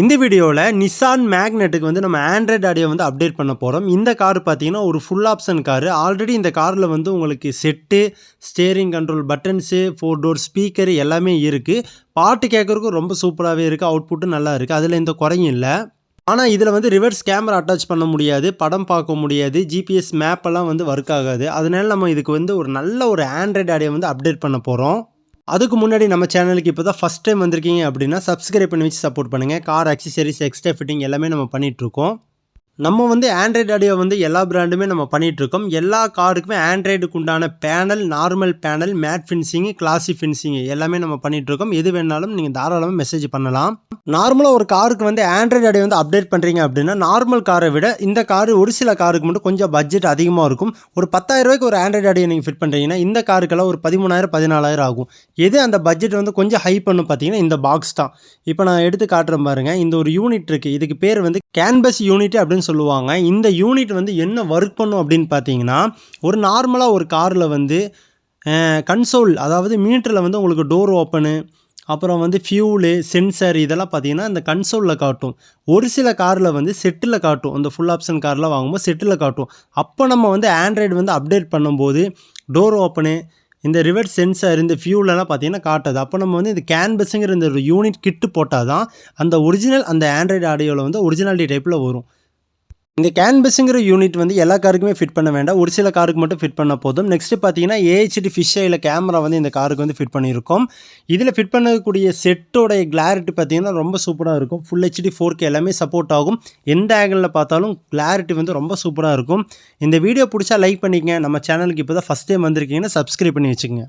இந்த வீடியோவில் நிசான் மேக்னெட்டுக்கு வந்து நம்ம ஆண்ட்ராய்டு ஆடியோ வந்து அப்டேட் பண்ண போகிறோம். இந்த கார் பார்த்தீங்கன்னா ஒரு ஃபுல் ஆப்ஷன் காரு. ஆல்ரெடி இந்த காரில் வந்து உங்களுக்கு set, steering control buttons, 4 door speaker எல்லாமே இருக்குது. பாட்டு கேட்குறதுக்கும் ரொம்ப சூப்பராகவே இருக்குது. அவுட்புட்டும் நல்லா இருக்குது. அதில் எந்த குறையும் இல்லை. ஆனால் இதில் வந்து ரிவர்ஸ் கேமரா அட்டாச் பண்ண முடியாது, படம் பார்க்க முடியாது, ஜிபிஎஸ் மேப்பெல்லாம் வந்து ஒர்க் ஆகாது. அதனால நம்ம இதுக்கு வந்து ஒரு நல்ல ஒரு ஆண்ட்ராய்டு ஆடியோ வந்து அப்டேட் பண்ண போகிறோம். அதுக்கு முன்னாடி நம்ம சேனலுக்கு இப்போ தான் ஃபஸ்ட் டைம் வந்திருக்கீங்க அப்படின்னா சப்ஸ்கிரைப் பண்ணி வச்சு சப்போர்ட் பண்ணுங்கள். கார் அக்சசரிஸ், எக்ஸ்ட்ரா ஃபிட்டிங் எல்லாமே நம்ம பண்ணிகிட்ருக்கோம். நம்ம வந்து ஆண்ட்ராய்டு ஆடியோ வந்து எல்லா பிராண்டுமே நம்ம பண்ணிகிட்ருக்கோம். எல்லா காருக்குமே ஆண்ட்ராய்டுக்கு உண்டான panel, normal panel, matte finishing, classy finishing எல்லாமே நம்ம பண்ணிகிட்ருக்கோம். எது வேணாலும் நீங்கள் தாராளமாக மெசேஜ் பண்ணலாம். நார்மலாக ஒரு காருக்கு வந்து ஆண்ட்ராய்டு ஆடியோ வந்து அப்டேட் பண்ணுறீங்க அப்படின்னா நார்மல் காரை விட இந்த காரு ஒரு சில காருக்கு மட்டும் கொஞ்சம் பட்ஜெட் அதிகமாக இருக்கும். ஒரு 10,000 ரூபாய்க்கு ஒரு ஆண்ட்ராய்டு ஆடியோ நீங்கள் ஃபிட் பண்ணுறீங்கன்னா இந்த காருக்கெல்லாம் ஒரு 13,000 14,000 ஆகும். எது அந்த பட்ஜெட் வந்து கொஞ்சம் ஹை பண்ணும் பார்த்தீங்கன்னா இந்த பாக்ஸ் தான். இப்போ நான் எடுத்து காட்டுறேன் பாருங்கள். இந்த ஒரு யூனிட் இருக்குது. இதுக்கு பேர் வந்து கேன்பஸ் யூனிட் அப்படின்னு சொல்லுவாங்க. இந்த யூனிட் வந்து என்ன ஒர்க் பண்ணும் அப்படின்னு பார்த்தீங்கன்னா, ஒரு நார்மலாக ஒரு காரில் வந்து கன்சோல், அதாவது மீட்டரில் வந்து உங்களுக்கு டோர் ஓப்பனு, அப்புறம் வந்து ஃபியூலு, சென்சர் இதெல்லாம் பார்த்தீங்கன்னா இந்த கன்சோலில் காட்டும். ஒரு சில காரில் வந்து செட்டில் காட்டும். அந்த ஃபுல் ஆப்ஷன் கார்லாம் வாங்கும்போது செட்டில் காட்டும். அப்போ நம்ம வந்து ஆண்ட்ராய்டு வந்து அப்டேட் பண்ணும்போது டோர் ஓப்பனு, இந்த ரிவர்ஸ் சென்சார், இந்த ஃபியூலெல்லாம் பார்த்தீங்கன்னா காட்டாது. அப்போ நம்ம வந்து இந்த கேன்பஸுங்கிற இந்த ஒரு யூனிட் கிட்டு போட்டால் தான் அந்த ஒரிஜினல் அந்த ஆண்ட்ராய்டு ஆடியோவில் வந்து ஒரிஜினாலிட்டி டைப்பில் வரும். இந்த கேன்பஸுங்கிற யூனிட் வந்து எல்லா காருக்குமே ஃபிட் பண்ண வேண்டாம். ஒரு சில காருக்கு மட்டும் ஃபிட் பண்ண போதும். நெக்ஸ்ட்டு பார்த்தீங்கன்னா ஏஹெச்டி ஃபிஷ் ஐயில் கேமரா வந்து இந்த காருக்கு வந்து ஃபிட் பண்ணியிருக்கோம். இதில் ஃபிட் பண்ணக்கூடிய செட்டோடைய கிளாரிட்டி பார்த்தீங்கன்னா ரொம்ப சூப்பராக இருக்கும். ஃபுல் ஹெச்டி 4K எல்லாமே சப்போர்ட் ஆகும். எந்த ஆங்கிளில் பார்த்தாலும் கிளாரிட்டி வந்து ரொம்ப சூப்பராக இருக்கும். இந்த வீடியோ பிடிச்சா லைக் பண்ணிக்கங்க. நம்ம சேனலுக்கு இப்போ தான் ஃபஸ்ட் டைம் வந்திருக்கீங்கன்னா சப்ஸ்கிரைப் பண்ணி வச்சுக்கோங்க.